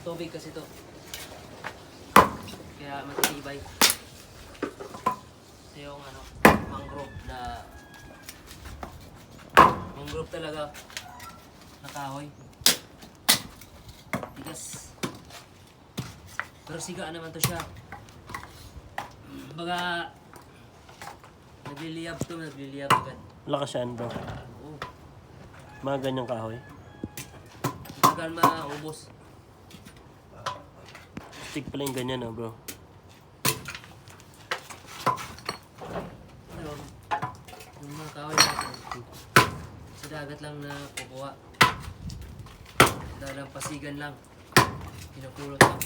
ng tubig kasi to. Kaya matitibay. Ito yung ano, mangrove talaga na kahoy. Tigas. Pero sigaan naman to siya. Baga nagliliyab agad. Lakas yan bro. Oo. Mga ganyang kahoy. Tagal maubos. Stick pala yung ganyan bro. Ano, yung mga kahoy natin, sa dagat lang na kukuha. Dalampasigan lang. Pinupulot lang.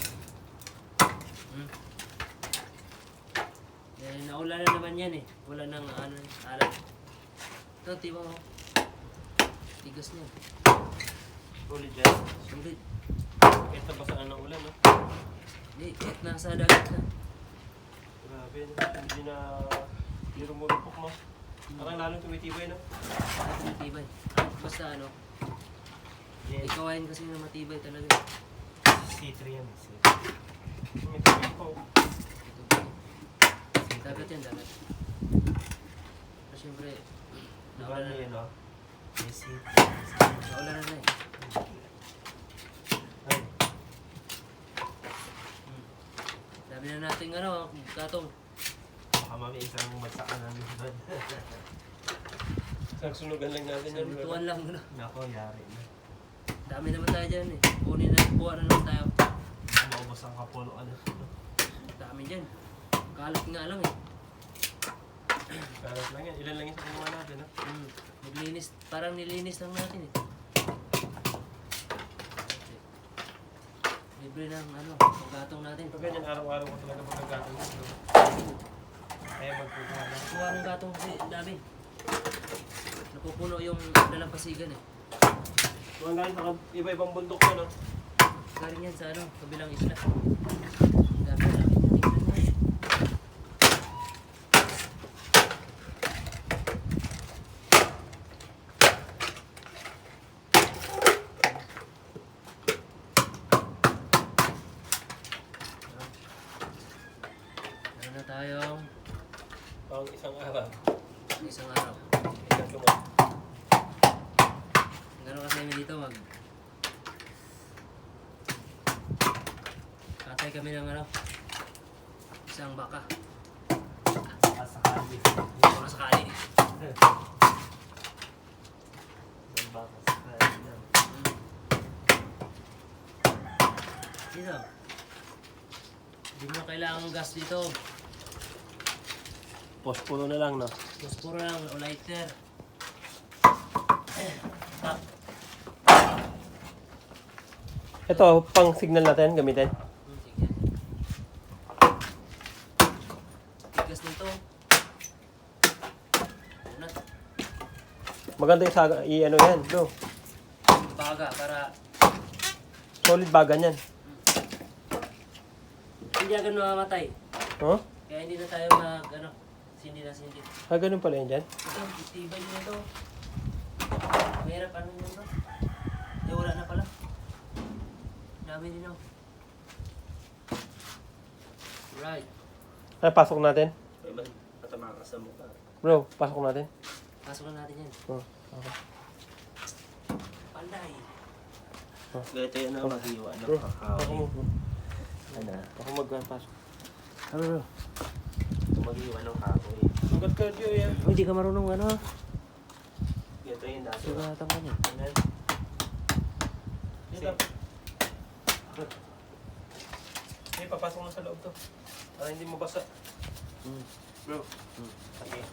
Eh, naula na naman yan eh. Wala nang alat. Ito, tiba mo. Tigas niya. Ulit dyan. Sulit. Kahit nabasaan ng ulan Hindi, kahit nasa dagat na. Grabe, hindi na rumurupok mo. Parang lalong tumitibay Matibay. Basta ano, ikawain kasi na matibay talaga. C3 yan. May tubig po. Dagat yan, dagat. Pero siyempre, Naula na yan May C3. naula na eh. Ay, Sabi na natin gatong. baka mami isang magsakan namin doon. Sagsunugan lang natin yan. Sabutuan lang. Nako, yari na. Dami naman tayo dyan eh. Buha na naman tayo. Maubos ang kapunuan. Dami dyan. Kalat nga lang eh. Karat lang yan. Ilan lang yung sa kinuha natin Maglinis, parang nilinis lang natin eh. Libre ng paggatong natin. Pag ganyan, araw-araw ko talaga pagkagatong natin. Kaya magpupuha na. Kuha ng gatong kasi dami. Napupuno yung dalampasigan eh. Kung galing sa iba-ibang bundok ko, Galing yan sa kabilang isla. Dami. Tingnan mo eh. Meron na tayong Pang isang araw. isang araw. Isang lumang. Gano'n kasi kami dito katay kami ng isang baka. Sakali. Mga sakali. Isang baka sakali lang. Dito. Hindi mo kailangan gas dito. Pospuro na lang, no? Posporo lang o lighter. Ito, pang signal natin, gamitin. Sige. Tigas nito. Unat. Maganda yung saga, i-ano yan, bro. Baga para Solid bagan yan. hindi agad mamamatay. Huh? Kaya hindi na tayo sindi na sindi. Ah, ganun pala yan dyan? Ito, itibay nyo ito. Mahirap yun bro. Eh, wala na pala. Dami din ako. Right. Ay, pasok natin. Ay, man, patama ka sa mukha. Bro, pasok natin. Pasok na natin yan. Oh, okay. Panday. Ganito yun ang maghiwa ng Bro, kakao. ako mo. Ano? Ako magpasok. Ano bro? Maghiwa ng kahoy. Sugat cardio yan. Oh, hindi ka marunong Ganito yun dati. sugatan ka niya. Ayan. Dito. Hey, papasok mo sa loob to. Para hindi mo basa. Bro. Okay.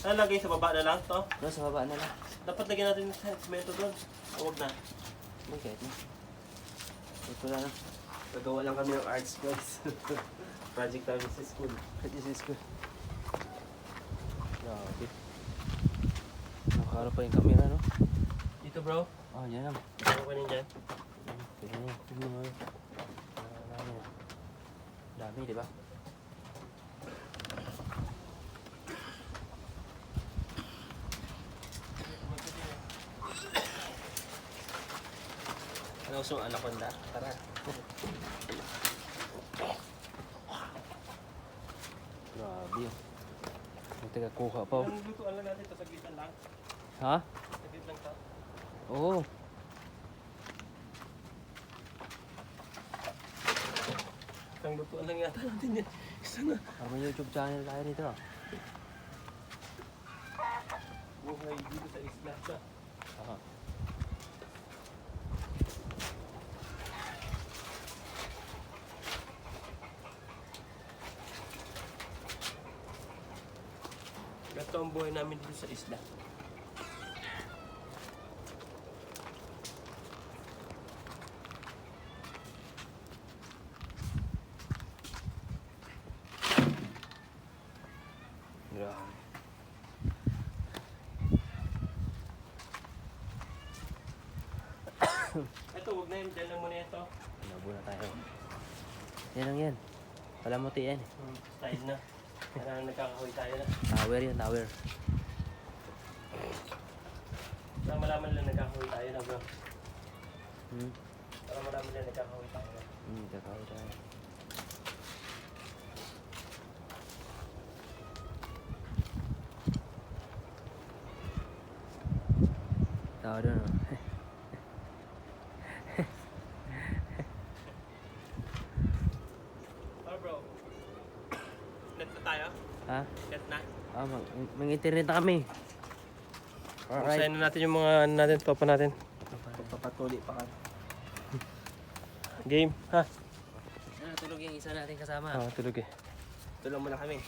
Ano lagay sa baba na lang to? Bro, sa baba na lang. Dapat lagyan natin yung semento doon. Huwag na. Okay, no? Ito na lang. Nagawa lang kami ng arts guys. Project namin sa school. This is good. Grabe. Nakakaro pa yung camera, no? Dito bro. Oh, yan lang. Ano ka dyan? Tignan mo. Tignan mo. Dami na. Dami, di ba? Ano gusto mo, anaconda? Tara. Grabe yun. Buti ka kuha pa. Ang lutuan lang natin ito, saglitan lang. Ha? Saglit lang ito. Oo. Isang lutuan lang yata natin yan. Isa na. May YouTube channel tayo nito ah. Buhay dito sa isla siya. Aha. Ganito ang buhay namin dito sa isla. Grabe. Ito, huwag na yun. Diyan lang muna ito. Labo na tayo. Yan lang yan. Wala mo yan eh. Style na. Kailangan nagkakahoy tayo na. Tower yun, tower. Para malaman lang nagkakahoy tayo na bro. Hmm. Para malaman lang nagkakahoy tayo na. Kakaw tayo. Tower doon oh. Oh bro. Net na tayo? Ha? Net na? Ah, mag-internet na kami. Usayin na natin yung mga ano natin, topa natin. Papatuli pa kami. Game, ha? Tulog yung isa natin kasama. Ah, tulog eh. Tulog muna kami.